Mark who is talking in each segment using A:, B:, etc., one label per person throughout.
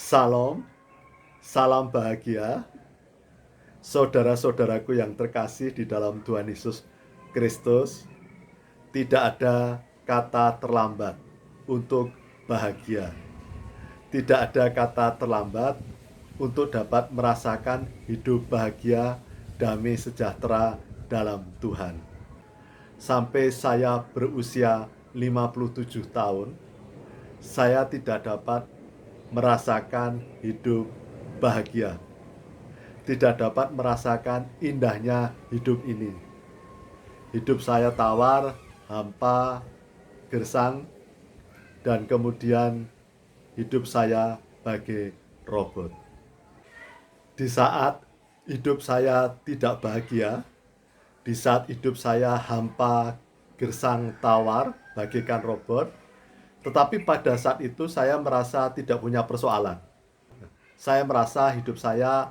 A: Salam, salam bahagia, saudara-saudaraku yang terkasih di dalam Tuhan Yesus Kristus. Tidak ada kata terlambat untuk bahagia. Tidak ada kata terlambat untuk dapat merasakan hidup bahagia, damai sejahtera dalam Tuhan. Sampai saya berusia 57 tahun, saya tidak dapat merasakan hidup bahagia, tidak dapat merasakan indahnya hidup ini. Hidup saya tawar, hampa, gersang, dan kemudian hidup saya bagai robot. Di saat hidup saya tidak bahagia, di saat hidup saya hampa, gersang, tawar, bagaikan robot, tetapi pada saat itu saya merasa tidak punya persoalan. Saya merasa hidup saya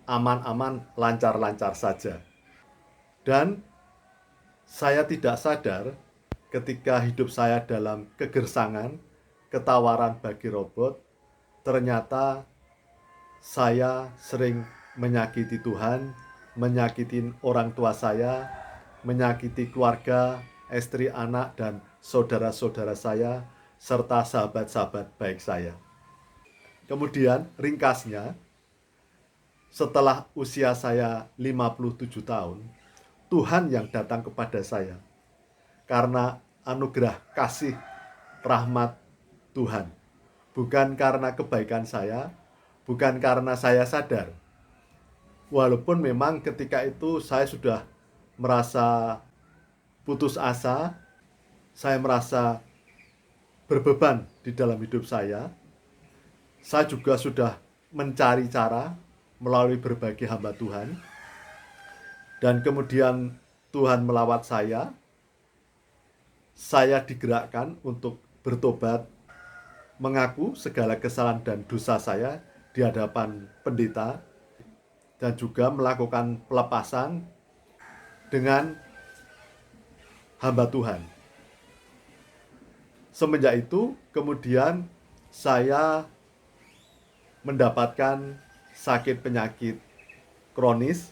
A: aman-aman, lancar-lancar saja. Dan saya tidak sadar ketika hidup saya dalam kegersangan, ketawaran bagi robot, ternyata saya sering menyakiti Tuhan, menyakiti orang tua saya, menyakiti keluarga, istri, anak, dan saudara-saudara saya, serta sahabat-sahabat baik saya. Kemudian ringkasnya, setelah usia saya 57 tahun, Tuhan yang datang kepada saya karena anugerah kasih rahmat Tuhan. Bukan karena kebaikan saya, bukan karena saya sadar. Walaupun memang ketika itu saya sudah merasa putus asa, saya merasa berbeban di dalam hidup saya juga sudah mencari cara melalui berbagai hamba Tuhan. Dan kemudian Tuhan melawat saya digerakkan untuk bertobat, mengaku segala kesalahan dan dosa saya di hadapan pendeta, dan juga melakukan pelepasan dengan hamba Tuhan. Semenjak itu, kemudian saya mendapatkan sakit penyakit kronis,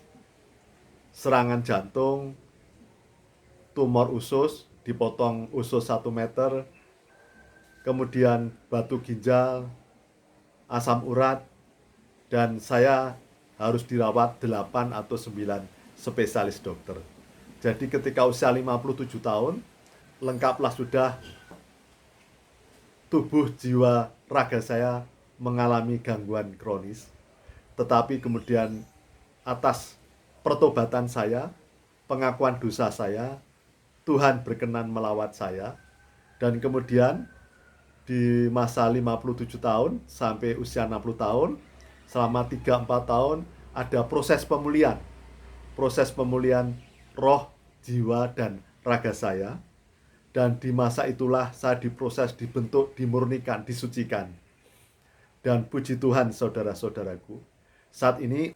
A: serangan jantung, tumor usus, dipotong usus 1 meter, kemudian batu ginjal, asam urat, dan saya harus dirawat 8 atau 9 spesialis dokter. Jadi ketika usia 57 tahun, lengkaplah sudah tubuh, jiwa, raga saya mengalami gangguan kronis. Tetapi kemudian atas pertobatan saya, pengakuan dosa saya, Tuhan berkenan melawat saya. Dan kemudian di masa 57 tahun sampai usia 60 tahun, selama 3-4 tahun ada proses pemulihan. Proses pemulihan roh, jiwa, dan raga saya. Dan di masa itulah saya diproses, dibentuk, dimurnikan, disucikan. Dan puji Tuhan saudara-saudaraku, saat ini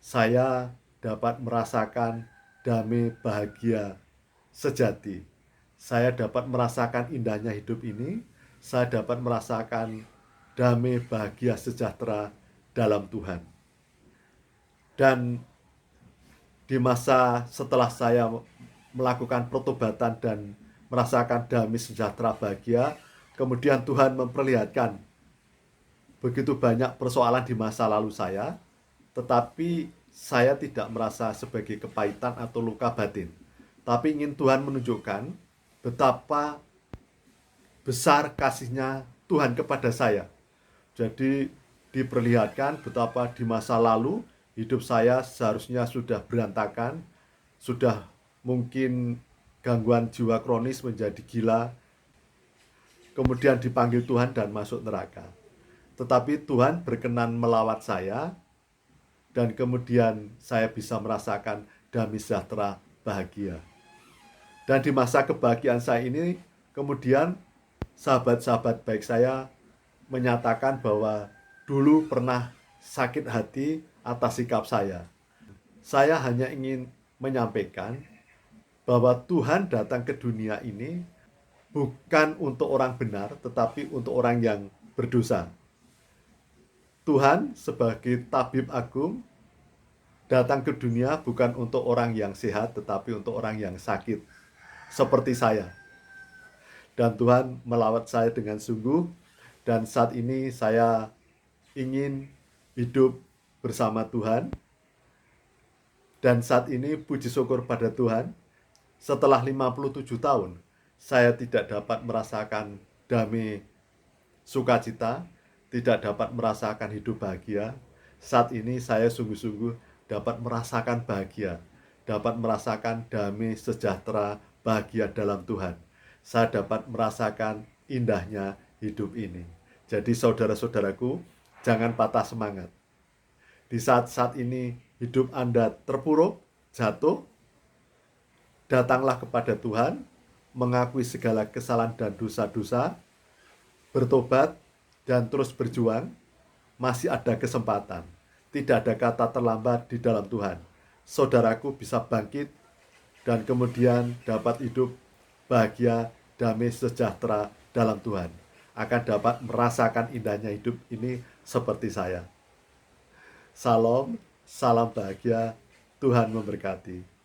A: saya dapat merasakan damai bahagia sejati. Saya dapat merasakan indahnya hidup ini. Saya dapat merasakan damai bahagia sejahtera dalam Tuhan. Dan di masa setelah saya melakukan pertobatan dan merasakan damai sejahtera bahagia, kemudian Tuhan memperlihatkan begitu banyak persoalan di masa lalu saya, tetapi saya tidak merasa sebagai kepahitan atau luka batin. Tapi ingin Tuhan menunjukkan betapa besar kasihnya Tuhan kepada saya. Jadi diperlihatkan betapa di masa lalu hidup saya seharusnya sudah berantakan, sudah mungkin gangguan jiwa kronis, menjadi gila, kemudian dipanggil Tuhan dan masuk neraka. Tetapi Tuhan berkenan melawat saya, dan kemudian saya bisa merasakan damai sejahtera bahagia. Dan di masa kebahagiaan saya ini, kemudian sahabat-sahabat baik saya menyatakan bahwa dulu pernah sakit hati atas sikap saya. Saya hanya ingin menyampaikan bahwa Tuhan datang ke dunia ini bukan untuk orang benar, tetapi untuk orang yang berdosa. Tuhan sebagai tabib agung datang ke dunia bukan untuk orang yang sehat, tetapi untuk orang yang sakit, seperti saya. Dan Tuhan melawat saya dengan sungguh, dan saat ini saya ingin hidup bersama Tuhan. Dan saat ini puji syukur pada Tuhan, setelah 57 tahun, saya tidak dapat merasakan damai sukacita, tidak dapat merasakan hidup bahagia. Saat ini saya sungguh-sungguh dapat merasakan bahagia, dapat merasakan damai sejahtera bahagia dalam Tuhan. Saya dapat merasakan indahnya hidup ini. Jadi saudara-saudaraku, jangan patah semangat. Di saat-saat ini hidup Anda terpuruk, jatuh, datanglah kepada Tuhan, mengakui segala kesalahan dan dosa-dosa, bertobat, dan terus berjuang. Masih ada kesempatan. Tidak ada kata terlambat di dalam Tuhan. Saudaraku bisa bangkit dan kemudian dapat hidup bahagia, damai, sejahtera dalam Tuhan. Akan dapat merasakan indahnya hidup ini seperti saya. Salam, salam bahagia, Tuhan memberkati.